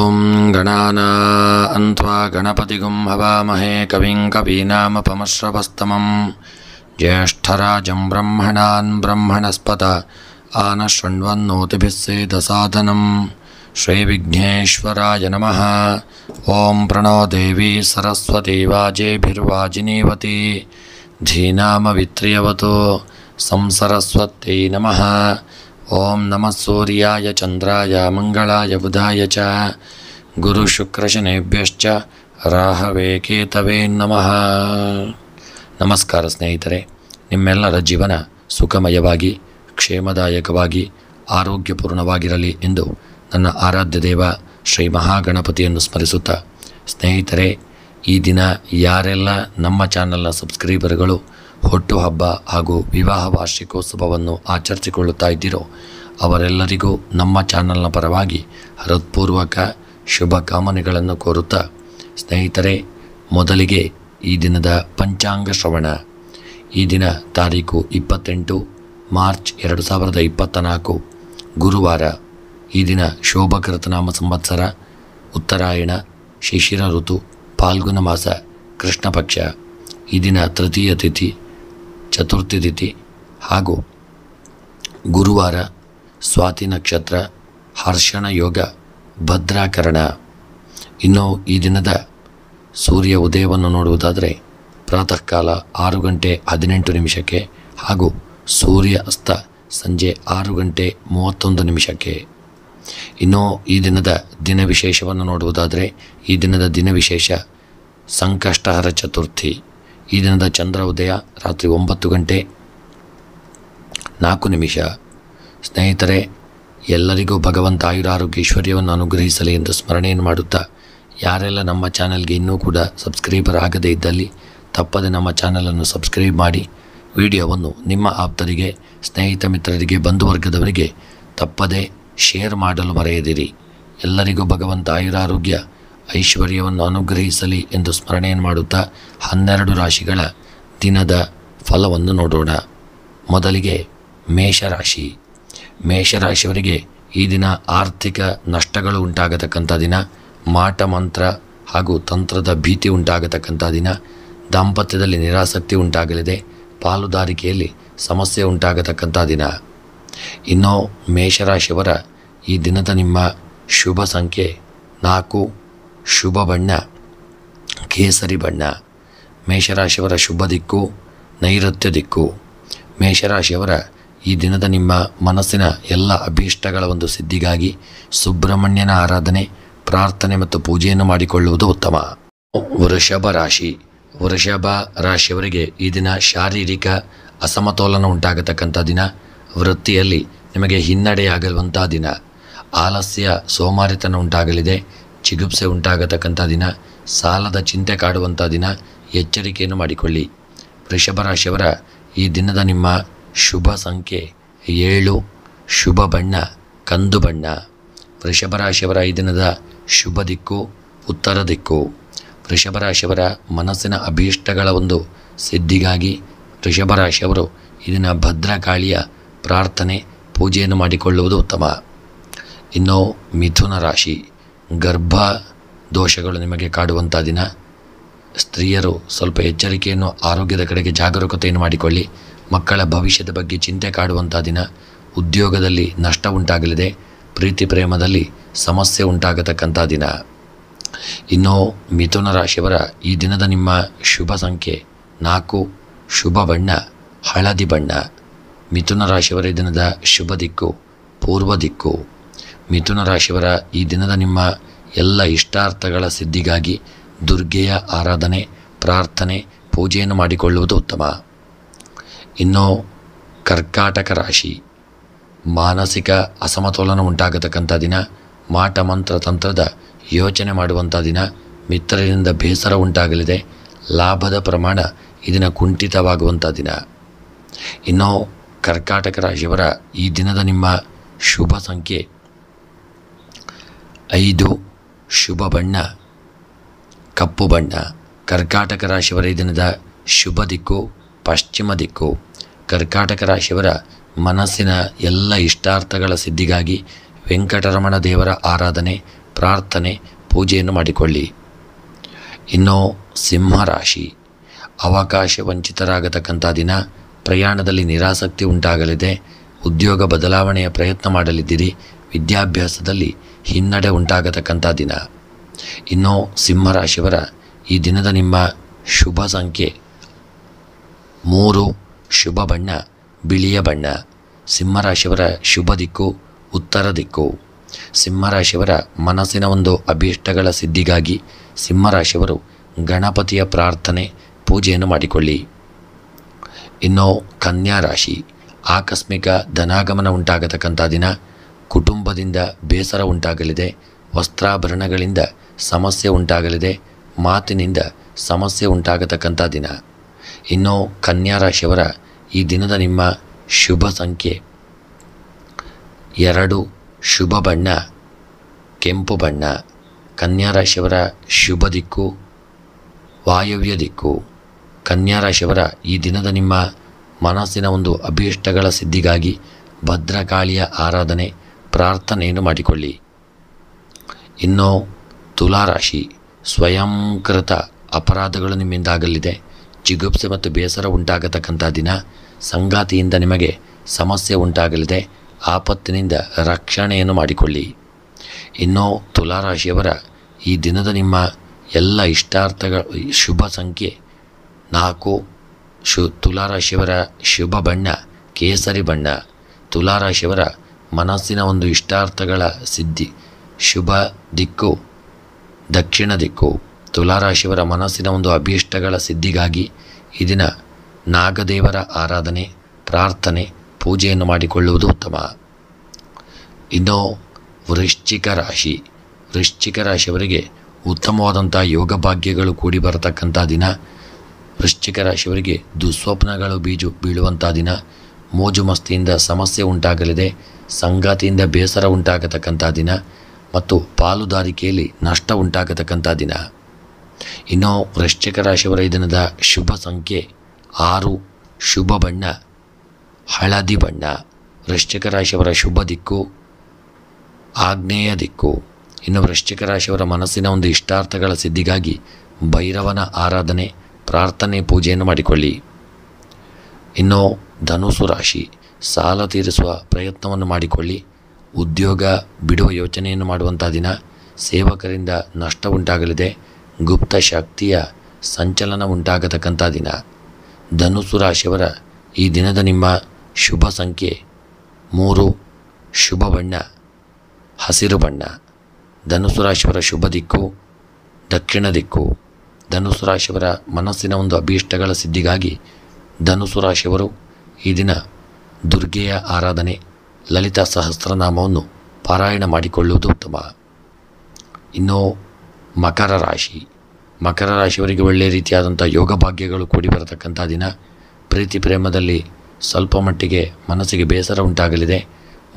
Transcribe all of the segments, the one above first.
ಓಂ ಗಣಾನಾನ್ತ್ವಾ ಗಣಪತಿಗುಂ ಹವಾಮಹೇ ಕವಿಂ ಕವೀನಾಮಪಮಶ್ರವಸ್ತಮಂ ಜ್ಯೇಷ್ಠರಾಜಂ ಬ್ರಹ್ಮಣಾನ್ ಬ್ರಹ್ಮಣಸ್ಪತ ಆನಶೃಣ್ವನ್ನೋತಿಭಿः ಸೇದಸಾದನಂ ಶ್ರೀವಿಘ್ನೇಶ್ವರಾಯ ನಮಃ. ಓಂ ಪ್ರಣೋ ದೇವಿ ಸರಸ್ವತಿ ವಾಜೇಭಿರ್ವಾಜಿನೀವತಿ ಧೀನಾಮವಿತ್ರ್ಯವತು ಸಂಸರಸ್ವತ್ಯೈ ನಮಃ. ಓಂ ನಮಃ ಸೂರ್ಯಾಯ ಚಂದ್ರಾಯ ಮಂಗಳಾಯ ಬುಧಾಯ ಚ ಗುರುಶುಕ್ರಶನೇಭ್ಯಶ್ಚ ರಾಹವೇ ಕೇತವೇ ನಮಃ. ನಮಸ್ಕಾರ ಸ್ನೇಹಿತರೆ, ನಿಮ್ಮೆಲ್ಲರ ಜೀವನ ಸುಖಮಯವಾಗಿ ಕ್ಷೇಮದಾಯಕವಾಗಿ ಆರೋಗ್ಯಪೂರ್ಣವಾಗಿರಲಿ ಎಂದು ನನ್ನ ಆರಾಧ್ಯ ದೇವ ಶ್ರೀ ಮಹಾಗಣಪತಿಯನ್ನು ಸ್ಮರಿಸುತ್ತಾ, ಸ್ನೇಹಿತರೆ, ಈ ದಿನ ಯಾರೆಲ್ಲ ನಮ್ಮ ಚಾನಲ್ನ ಸಬ್ಸ್ಕ್ರೈಬರ್ಗಳು ಹುಟ್ಟುಹಬ್ಬ ಹಾಗೂ ವಿವಾಹ ವಾರ್ಷಿಕೋತ್ಸವವನ್ನು ಆಚರಿಸಿಕೊಳ್ಳುತ್ತಾ ಇದ್ದೀರೋ ಅವರೆಲ್ಲರಿಗೂ ನಮ್ಮ ಚಾನಲ್ನ ಪರವಾಗಿ ಹೃತ್ಪೂರ್ವಕ ಶುಭ ಕಾಮನೆಗಳನ್ನು ಕೋರುತ್ತಾ, ಸ್ನೇಹಿತರೆ, ಮೊದಲಿಗೆ ಈ ದಿನದ ಪಂಚಾಂಗ ಶ್ರವಣ. ಈ ದಿನ ತಾರೀಕು 28 ಮಾರ್ಚ್ 2024 ಗುರುವಾರ. ಈ ದಿನ ಶೋಭಕೃತನಾಮ ಸಂವತ್ಸರ, ಉತ್ತರಾಯಣ, ಶಿಶಿರ ಋತು, ಫಾಲ್ಗುಣ ಮಾಸ, ಕೃಷ್ಣ ಪಕ್ಷ. ಈ ದಿನ ತೃತೀಯ ತಿಥಿ, ಚತುರ್ಥಿ ತಿಥಿ ಹಾಗೂ ಗುರುವಾರ, ಸ್ವಾತಿ ನಕ್ಷತ್ರ, ಹರ್ಷಣ ಯೋಗ, ಭದ್ರಾಕರಣ. ಇನ್ನು ಈ ದಿನದ ಸೂರ್ಯ ಉದಯವನ್ನು ನೋಡುವುದಾದರೆ ಪ್ರಾತಃ ಕಾಲ 6:18 ಹಾಗೂ ಸೂರ್ಯ ಅಸ್ತ ಸಂಜೆ 6:31. ಇನ್ನು ಈ ದಿನದ ದಿನ ವಿಶೇಷವನ್ನು ನೋಡುವುದಾದರೆ ಈ ದಿನದ ದಿನ ವಿಶೇಷ ಸಂಕಷ್ಟಹರ ಚತುರ್ಥಿ. ಈ ದಿನದ ಚಂದ್ರ ಉದಯ ರಾತ್ರಿ 9:04. ಸ್ನೇಹಿತರೆ, ಎಲ್ಲರಿಗೂ ಭಗವಂತ ಆಯುರಾರೋಗ್ಯ ಐಶ್ವರ್ಯವನ್ನು ಅನುಗ್ರಹಿಸಲಿ ಎಂದು ಸ್ಮರಣೆಯನ್ನು ಮಾಡುತ್ತಾ, ಯಾರೆಲ್ಲ ನಮ್ಮ ಚಾನಲ್ಗೆ ಇನ್ನೂ ಕೂಡ ಸಬ್ಸ್ಕ್ರೈಬರ್ ಆಗದೇ ಇದ್ದಲ್ಲಿ ತಪ್ಪದೆ ನಮ್ಮ ಚಾನಲನ್ನು ಸಬ್ಸ್ಕ್ರೈಬ್ ಮಾಡಿ, ವಿಡಿಯೋವನ್ನು ನಿಮ್ಮ ಆಪ್ತರಿಗೆ, ಸ್ನೇಹಿತ ಮಿತ್ರರಿಗೆ, ಬಂಧುವರ್ಗದವರಿಗೆ ತಪ್ಪದೆ ಶೇರ್ ಮಾಡಲು ಮರೆಯದಿರಿ. ಎಲ್ಲರಿಗೂ ಭಗವಂತ ಆಯುರಾರೋಗ್ಯ ಐಶ್ವರ್ಯವನ್ನು ಅನುಗ್ರಹಿಸಲಿ ಎಂದು ಸ್ಮರಣೆಯನ್ನು ಮಾಡುತ್ತಾ 12 ರಾಶಿಗಳ ದಿನದ ಫಲವನ್ನು ನೋಡೋಣ. ಮೊದಲಿಗೆ ಮೇಷರಾಶಿ. ಮೇಷರಾಶಿಯವರಿಗೆ ಈ ದಿನ ಆರ್ಥಿಕ ನಷ್ಟಗಳು ಉಂಟಾಗತಕ್ಕಂಥ ದಿನ, ಮಾಟ ಮಂತ್ರ ಹಾಗೂ ತಂತ್ರದ ಭೀತಿ ಉಂಟಾಗತಕ್ಕಂಥ ದಿನ, ದಾಂಪತ್ಯದಲ್ಲಿ ನಿರಾಸಕ್ತಿ ಉಂಟಾಗಲಿದೆ, ಪಾಲುದಾರಿಕೆಯಲ್ಲಿ ಸಮಸ್ಯೆ ಉಂಟಾಗತಕ್ಕಂಥ ದಿನ. ಇನ್ನು ಮೇಷರಾಶಿಯವರ ಈ ದಿನದ ನಿಮ್ಮ ಶುಭ ಸಂಖ್ಯೆ 4, ಶುಭ ಬಣ್ಣ ಕೇಸರಿ ಬಣ್ಣ. ಮೇಷರಾಶಿಯವರ ಶುಭ ದಿಕ್ಕು ನೈಋತ್ಯ ದಿಕ್ಕು. ಮೇಷರಾಶಿಯವರ ಈ ದಿನದ ನಿಮ್ಮ ಮನಸ್ಸಿನ ಎಲ್ಲ ಅಭೀಷ್ಟಗಳ ಒಂದು ಸಿದ್ಧಿಗಾಗಿ ಸುಬ್ರಹ್ಮಣ್ಯನ ಆರಾಧನೆ, ಪ್ರಾರ್ಥನೆ ಮತ್ತು ಪೂಜೆಯನ್ನು ಮಾಡಿಕೊಳ್ಳುವುದು ಉತ್ತಮ. ವೃಷಭ ರಾಶಿ. ವೃಷಭ ರಾಶಿಯವರಿಗೆ ಈ ದಿನ ಶಾರೀರಿಕ ಅಸಮತೋಲನ ಉಂಟಾಗತಕ್ಕಂಥ ದಿನ, ವೃತ್ತಿಯಲ್ಲಿ ನಿಮಗೆ ಹಿನ್ನಡೆಯಾಗುವಂಥ ದಿನ, ಆಲಸ್ಯ ಸೋಮಾರಿತನ ಉಂಟಾಗಲಿದೆ, ಚಿಗುಪ್ಸೆ ಉಂಟಾಗತಕ್ಕಂಥ ದಿನ, ಸಾಲದ ಚಿಂತೆ ಕಾಡುವಂಥ ದಿನ. ಎಚ್ಚರಿಕೆಯನ್ನು ಮಾಡಿಕೊಳ್ಳಿ. ವೃಷಭ ರಾಶಿಯವರ ಈ ದಿನದ ನಿಮ್ಮ ಶುಭ ಸಂಖ್ಯೆ 7, ಶುಭ ಬಣ್ಣ ಕಂದು ಬಣ್ಣ. ವೃಷಭ ರಾಶಿಯವರ ಈ ದಿನದ ಶುಭ ದಿಕ್ಕು ಉತ್ತರ ದಿಕ್ಕು. ವೃಷಭ ರಾಶಿಯವರ ಮನಸ್ಸಿನ ಅಭೀಷ್ಟಗಳ ಒಂದು ಸಿದ್ಧಿಗಾಗಿ ವೃಷಭ ರಾಶಿಯವರು ಈ ದಿನ ಭದ್ರಕಾಳಿಯ ಪ್ರಾರ್ಥನೆ ಪೂಜೆಯನ್ನು ಮಾಡಿಕೊಳ್ಳುವುದು ಉತ್ತಮ. ಇನ್ನು ಮಿಥುನ ರಾಶಿ. ಗರ್ಭ ದೋಷಗಳು ನಿಮಗೆ ಕಾಡುವಂಥ ದಿನ. ಸ್ತ್ರೀಯರು ಸ್ವಲ್ಪ ಎಚ್ಚರಿಕೆಯನ್ನು, ಆರೋಗ್ಯದ ಕಡೆಗೆ ಜಾಗರೂಕತೆಯನ್ನು ಮಾಡಿಕೊಳ್ಳಿ. ಮಕ್ಕಳ ಭವಿಷ್ಯದ ಬಗ್ಗೆ ಚಿಂತೆ ಕಾಡುವಂಥ ದಿನ. ಉದ್ಯೋಗದಲ್ಲಿ ನಷ್ಟ ಉಂಟಾಗಲಿದೆ, ಪ್ರೀತಿ ಪ್ರೇಮದಲ್ಲಿ ಸಮಸ್ಯೆ ಉಂಟಾಗತಕ್ಕಂಥ ದಿನ. ಇನ್ನು ಮಿಥುನ ರಾಶಿಯವರ ಈ ದಿನದ ನಿಮ್ಮ ಶುಭ ಸಂಖ್ಯೆ 4, ಶುಭ ಬಣ್ಣ ಹಳದಿ ಬಣ್ಣ. ಮಿಥುನ ರಾಶಿಯವರ ಈ ದಿನದ ಶುಭ ದಿಕ್ಕು ಪೂರ್ವ ದಿಕ್ಕು. ಮಿಥುನ ರಾಶಿಯವರ ಈ ದಿನದ ನಿಮ್ಮ ಎಲ್ಲ ಇಷ್ಟಾರ್ಥಗಳ ಸಿದ್ಧಿಗಾಗಿ ದುರ್ಗೆಯ ಆರಾಧನೆ, ಪ್ರಾರ್ಥನೆ, ಪೂಜೆಯನ್ನು ಮಾಡಿಕೊಳ್ಳುವುದು ಉತ್ತಮ. ಇನ್ನು ಕರ್ಕಾಟಕ ರಾಶಿ. ಮಾನಸಿಕ ಅಸಮತೋಲನ ಉಂಟಾಗತಕ್ಕಂಥ ದಿನ, ಮಾಟ ಮಂತ್ರ ತಂತ್ರದ ಯೋಚನೆ ಮಾಡುವಂಥ ದಿನ, ಮಿತ್ರರಿಂದ ಬೇಸರ ಉಂಟಾಗಲಿದೆ, ಲಾಭದ ಪ್ರಮಾಣ ಇದನ್ನು ಕುಂಠಿತವಾಗುವಂಥ ದಿನ. ಇನ್ನು ಕರ್ಕಾಟಕ ರಾಶಿಯವರ ಈ ದಿನದ ನಿಮ್ಮ ಶುಭ ಸಂಖ್ಯೆ 5, ಶುಭ ಬಣ್ಣ ಕಪ್ಪು ಬಣ್ಣ. ಕರ್ಕಾಟಕ ರಾಶಿಯವರ ಈ ದಿನದ ಶುಭ ದಿಕ್ಕು ಪಶ್ಚಿಮ ದಿಕ್ಕು. ಕರ್ಕಾಟಕ ರಾಶಿಯವರ ಮನಸ್ಸಿನ ಎಲ್ಲ ಇಷ್ಟಾರ್ಥಗಳ ಸಿದ್ಧಿಗಾಗಿ ವೆಂಕಟರಮಣ ದೇವರ ಆರಾಧನೆ, ಪ್ರಾರ್ಥನೆ ಪೂಜೆಯನ್ನು ಮಾಡಿಕೊಳ್ಳಿ. ಇನ್ನು ಸಿಂಹರಾಶಿ, ಅವಕಾಶ ವಂಚಿತರಾಗತಕ್ಕಂಥ ದಿನ. ಪ್ರಯಾಣದಲ್ಲಿ ನಿರಾಸಕ್ತಿ ಉಂಟಾಗಲಿದೆ. ಉದ್ಯೋಗ ಬದಲಾವಣೆಯ ಪ್ರಯತ್ನ ಮಾಡಲಿದ್ದೀರಿ. ವಿದ್ಯಾಭ್ಯಾಸದಲ್ಲಿ ಹಿನ್ನಡೆ ಉಂಟಾಗತಕ್ಕಂಥ ದಿನ. ಇನ್ನು ಸಿಂಹರಾಶಿಯವರ ಈ ದಿನದ ನಿಮ್ಮ ಶುಭ ಸಂಖ್ಯೆ 3, ಶುಭ ಬಣ್ಣ ಬಿಳಿಯ ಬಣ್ಣ. ಸಿಂಹರಾಶಿಯವರ ಶುಭ ದಿಕ್ಕು ಉತ್ತರ ದಿಕ್ಕು. ಸಿಂಹರಾಶಿಯವರ ಮನಸ್ಸಿನ ಒಂದು ಅಭೀಷ್ಟಗಳ ಸಿದ್ಧಿಗಾಗಿ ಸಿಂಹರಾಶಿಯವರು ಗಣಪತಿಯ ಪ್ರಾರ್ಥನೆ ಪೂಜೆಯನ್ನು ಮಾಡಿಕೊಳ್ಳಿ. ಇನ್ನು ಕನ್ಯಾ ರಾಶಿ, ಆಕಸ್ಮಿಕ ಧನಾಗಮನ ಉಂಟಾಗತಕ್ಕಂಥ ದಿನ. ಕುಟುಂಬದಿಂದ ಬೇಸರ ಉಂಟಾಗಲಿದೆ. ವಸ್ತ್ರಾಭರಣಗಳಿಂದ ಸಮಸ್ಯೆ ಉಂಟಾಗಲಿದೆ. ಮಾತಿನಿಂದ ಸಮಸ್ಯೆ ಉಂಟಾಗತಕ್ಕಂಥ ದಿನ. ಇನ್ನು ಕನ್ಯಾ ರಾಶಿಯವರ ಈ ದಿನದ ನಿಮ್ಮ ಶುಭ ಸಂಖ್ಯೆ 2, ಶುಭ ಬಣ್ಣ ಕೆಂಪು ಬಣ್ಣ. ಕನ್ಯಾ ರಾಶಿಯವರ ಶುಭ ದಿಕ್ಕು ವಾಯವ್ಯ ದಿಕ್ಕು. ಕನ್ಯಾ ರಾಶಿಯವರ ಈ ದಿನದ ನಿಮ್ಮ ಮನಸ್ಸಿನ ಒಂದು ಅಭೀಷ್ಟಗಳ ಸಿದ್ಧಿಗಾಗಿ ಭದ್ರಕಾಳಿಯ ಆರಾಧನೆ ಪ್ರಾರ್ಥನೆಯನ್ನು ಮಾಡಿಕೊಳ್ಳಿ. ಇನ್ನು ತುಲಾರಾಶಿ, ಸ್ವಯಂಕೃತ ಅಪರಾಧಗಳು ನಿಮ್ಮಿಂದ ಆಗಲಿದೆ. ಜಿಗುಪ್ಸೆ ಮತ್ತು ಬೇಸರ ಉಂಟಾಗತಕ್ಕಂಥ ದಿನ. ಸಂಗಾತಿಯಿಂದ ನಿಮಗೆ ಸಮಸ್ಯೆ ಉಂಟಾಗಲಿದೆ. ಆಪತ್ತಿನಿಂದ ರಕ್ಷಣೆಯನ್ನು ಮಾಡಿಕೊಳ್ಳಿ. ಇನ್ನು ತುಲಾರಾಶಿಯವರ ಈ ದಿನದ ನಿಮ್ಮ ಎಲ್ಲ ಇಷ್ಟಾರ್ಥಗಳ ಶುಭ ಸಂಖ್ಯೆ 4. ತುಲಾರಾಶಿಯವರ ಶುಭ ಬಣ್ಣ ಕೇಸರಿ ಬಣ್ಣ. ತುಲಾರಾಶಿಯವರ ಮನಸ್ಸಿನ ಒಂದು ಇಷ್ಟಾರ್ಥಗಳ ಸಿದ್ಧಿ ಶುಭ ದಿಕ್ಕು ದಕ್ಷಿಣ ದಿಕ್ಕು. ತುಲಾರಾಶಿಯವರ ಮನಸ್ಸಿನ ಒಂದು ಅಭೀಷ್ಟಗಳ ಸಿದ್ಧಿಗಾಗಿ ಈ ದಿನ ನಾಗದೇವರ ಆರಾಧನೆ ಪ್ರಾರ್ಥನೆ ಪೂಜೆಯನ್ನು ಮಾಡಿಕೊಳ್ಳುವುದು ಉತ್ತಮ. ಇನ್ನು ವೃಶ್ಚಿಕ ರಾಶಿ, ವೃಶ್ಚಿಕ ರಾಶಿಯವರಿಗೆ ಉತ್ತಮವಾದಂಥ ಯೋಗ ಭಾಗ್ಯಗಳು ಕೂಡಿ ಬರತಕ್ಕಂಥ ದಿನ. ವೃಶ್ಚಿಕ ರಾಶಿಯವರಿಗೆ ದುಸ್ವಪ್ನಗಳು ಬೀಳುವಂಥ ದಿನ. ಮೋಜು ಮಸ್ತಿಯಿಂದ ಸಮಸ್ಯೆ ಉಂಟಾಗಲಿದೆ. ಸಂಗಾತಿಯಿಂದ ಬೇಸರ ಉಂಟಾಗತಕ್ಕಂಥ ದಿನ ಮತ್ತು ಪಾಲುದಾರಿಕೆಯಲ್ಲಿ ನಷ್ಟ ಉಂಟಾಗತಕ್ಕಂಥ ದಿನ. ಇನ್ನು ವೃಶ್ಚಿಕ ರಾಶಿಯವರ ಈ ದಿನದ ಶುಭ ಸಂಖ್ಯೆ 6, ಶುಭ ಬಣ್ಣ ಹಳದಿ ಬಣ್ಣ. ವೃಶ್ಚಿಕ ರಾಶಿಯವರ ಶುಭ ದಿಕ್ಕು ಆಗ್ನೇಯ ದಿಕ್ಕು. ಇನ್ನು ವೃಶ್ಚಿಕ ರಾಶಿಯವರ ಮನಸ್ಸಿನ ಒಂದು ಇಷ್ಟಾರ್ಥಗಳ ಸಿದ್ಧಿಗಾಗಿ ಭೈರವನ ಆರಾಧನೆ ಪ್ರಾರ್ಥನೆ ಪೂಜೆಯನ್ನು ಮಾಡಿಕೊಳ್ಳಿ. ಇನ್ನು ಧನುಸು ರಾಶಿ, ಸಾಲ ತೀರಿಸುವ ಪ್ರಯತ್ನವನ್ನು ಮಾಡಿಕೊಳ್ಳಿ. ಉದ್ಯೋಗ ಬಿಡುವ ಯೋಚನೆಯನ್ನು ಮಾಡುವಂಥ ದಿನ. ಸೇವಕರಿಂದ ನಷ್ಟ ಉಂಟಾಗಲಿದೆ. ಗುಪ್ತ ಶಕ್ತಿಯ ಸಂಚಲನ ಉಂಟಾಗತಕ್ಕಂಥ ದಿನ. ಧನುಸು ರಾಶಿಯವರ ಈ ದಿನದ ನಿಮ್ಮ ಶುಭ ಸಂಖ್ಯೆ 3, ಶುಭ ಬಣ್ಣ ಹಸಿರು ಬಣ್ಣ. ಧನುಸು ರಾಶಿಯವರ ಶುಭ ದಿಕ್ಕು ದಕ್ಷಿಣ ದಿಕ್ಕು. ಧನುಸು ರಾಶಿಯವರ ಮನಸ್ಸಿನ ಒಂದು ಅಭೀಷ್ಟಗಳ ಸಿದ್ಧಿಗಾಗಿ ಧನುಸು ರಾಶಿಯವರು ಈ ದಿನ ದುರ್ಗೆಯ ಆರಾಧನೆ ಲಲಿತಾ ಸಹಸ್ರನಾಮವನ್ನು ಪಾರಾಯಣ ಮಾಡಿಕೊಳ್ಳುವುದು ಉತ್ತಮ. ಇನ್ನು ಮಕರ ರಾಶಿ, ಮಕರ ರಾಶಿಯವರಿಗೆ ಒಳ್ಳೆಯ ರೀತಿಯಾದಂಥ ಯೋಗ ಭಾಗ್ಯಗಳು ಕೂಡಿ ಬರತಕ್ಕಂಥ ದಿನ. ಪ್ರೀತಿ ಪ್ರೇಮದಲ್ಲಿ ಸ್ವಲ್ಪ ಮಟ್ಟಿಗೆ ಮನಸ್ಸಿಗೆ ಬೇಸರ ಉಂಟಾಗಲಿದೆ.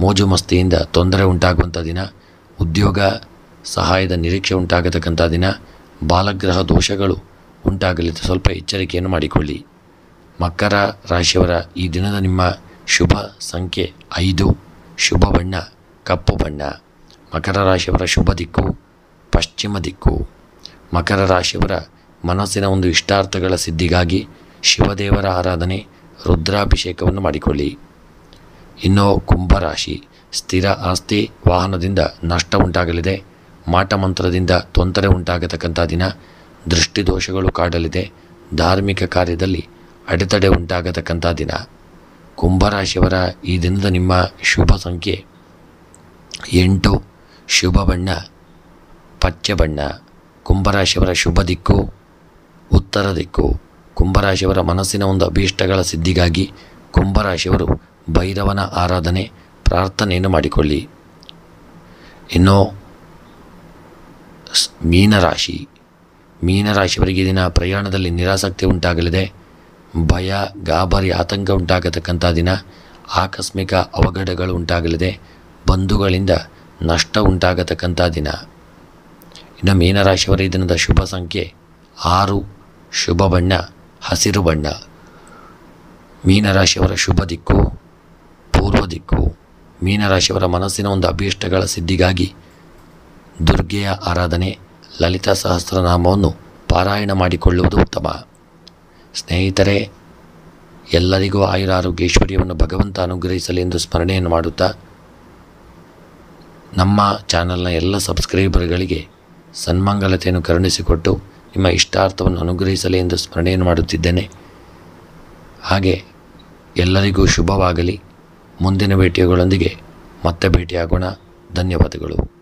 ಮೋಜು ಮಸ್ತಿಯಿಂದ ತೊಂದರೆ ಉಂಟಾಗುವಂಥ ದಿನ. ಉದ್ಯೋಗ ಸಹಾಯದ ನಿರೀಕ್ಷೆ ಉಂಟಾಗತಕ್ಕಂಥ ದಿನ. ಬಾಲಗ್ರಹ ದೋಷಗಳು ಉಂಟಾಗಲಿದೆ. ಸ್ವಲ್ಪ ಎಚ್ಚರಿಕೆಯನ್ನು ಮಾಡಿಕೊಳ್ಳಿ. ಮಕರ ರಾಶಿಯವರ ಈ ದಿನದ ನಿಮ್ಮ ಶುಭ ಸಂಖ್ಯೆ 5, ಶುಭ ಬಣ್ಣ ಕಪ್ಪು ಬಣ್ಣ. ಮಕರ ರಾಶಿಯವರ ಶುಭ ದಿಕ್ಕು ಪಶ್ಚಿಮ ದಿಕ್ಕು. ಮಕರ ರಾಶಿಯವರ ಮನಸ್ಸಿನ ಒಂದು ಇಷ್ಟಾರ್ಥಗಳ ಸಿದ್ಧಿಗಾಗಿ ಶಿವದೇವರ ಆರಾಧನೆ ರುದ್ರಾಭಿಷೇಕವನ್ನು ಮಾಡಿಕೊಳ್ಳಿ. ಇನ್ನು ಕುಂಭರಾಶಿ, ಸ್ಥಿರ ಆಸ್ತಿ ವಾಹನದಿಂದ ನಷ್ಟ ಉಂಟಾಗಲಿದೆ. ಮಾಟಮಂತ್ರದಿಂದ ತೊಂದರೆ ಉಂಟಾಗತಕ್ಕಂಥ ದಿನ. ದೃಷ್ಟಿದೋಷಗಳು ಕಾಡಲಿದೆ. ಧಾರ್ಮಿಕ ಕಾರ್ಯದಲ್ಲಿ ಅಡೆತಡೆ ಉಂಟಾಗತಕ್ಕಂಥ ದಿನ. ಕುಂಭರಾಶಿಯವರ ಈ ದಿನದ ನಿಮ್ಮ ಶುಭ ಸಂಖ್ಯೆ 8, ಶುಭ ಬಣ್ಣ ಪಚ್ಚೆ ಬಣ್ಣ. ಕುಂಭರಾಶಿಯವರ ಶುಭ ದಿಕ್ಕು ಉತ್ತರ ದಿಕ್ಕು. ಕುಂಭರಾಶಿಯವರ ಮನಸ್ಸಿನ ಒಂದು ಅಭೀಷ್ಟಗಳ ಸಿದ್ಧಿಗಾಗಿ ಕುಂಭರಾಶಿಯವರು ಭೈರವನ ಆರಾಧನೆ ಪ್ರಾರ್ಥನೆಯನ್ನು ಮಾಡಿಕೊಳ್ಳಿ. ಇನ್ನು ಮೀನರಾಶಿ, ಮೀನರಾಶಿಯವರಿಗೆ ದಿನ ಪ್ರಯಾಣದಲ್ಲಿ ನಿರಾಸಕ್ತಿ ಉಂಟಾಗಲಿದೆ. ಭಯ ಗಾಬರಿ ಆತಂಕ ಉಂಟಾಗತಕ್ಕಂಥ ದಿನ. ಆಕಸ್ಮಿಕ ಅವಘಡಗಳು ಉಂಟಾಗಲಿದೆ. ಬಂಧುಗಳಿಂದ ನಷ್ಟ ಉಂಟಾಗತಕ್ಕಂಥ ದಿನ. ಇನ್ನು ಮೀನರಾಶಿಯವರ ಈ ದಿನದ ಶುಭ ಸಂಖ್ಯೆ 6, ಶುಭ ಬಣ್ಣ ಹಸಿರು ಬಣ್ಣ. ಮೀನರಾಶಿಯವರ ಶುಭ ದಿಕ್ಕು ಪೂರ್ವ ದಿಕ್ಕು. ಮೀನರಾಶಿಯವರ ಮನಸ್ಸಿನ ಒಂದು ಅಭೀಷ್ಟಗಳ ಸಿದ್ಧಿಗಾಗಿ ದುರ್ಗೆಯ ಆರಾಧನೆ, ಲಲಿತಾ ಸಹಸ್ರನಾಮವನ್ನು ಪಾರಾಯಣ ಮಾಡಿಕೊಳ್ಳುವುದು ಉತ್ತಮ. ಸ್ನೇಹಿತರೆ, ಎಲ್ಲರಿಗೂ ಆಯುರಾರೋಗ್ಯ ಐಶ್ವರ್ಯವನ್ನು ಭಗವಂತ ಅನುಗ್ರಹಿಸಲಿ ಎಂದು ಸ್ಮರಣೆಯನ್ನು ಮಾಡುತ್ತಾ, ನಮ್ಮ ಚಾನಲ್ನ ಎಲ್ಲ ಸಬ್ಸ್ಕ್ರೈಬರ್ಗಳಿಗೆ ಸನ್ಮಂಗಲತೆಯನ್ನು ಕರುಣಿಸಿಕೊಟ್ಟು ನಿಮ್ಮ ಇಷ್ಟಾರ್ಥವನ್ನು ಅನುಗ್ರಹಿಸಲಿ ಎಂದು ಸ್ಮರಣೆಯನ್ನು ಮಾಡುತ್ತಿದ್ದೇನೆ. ಹಾಗೆ ಎಲ್ಲರಿಗೂ ಶುಭವಾಗಲಿ. ಮುಂದಿನ ಭೇಟಿಗಳೊಂದಿಗೆ ಮತ್ತೆ ಭೇಟಿಯಾಗೋಣ. ಧನ್ಯವಾದಗಳು.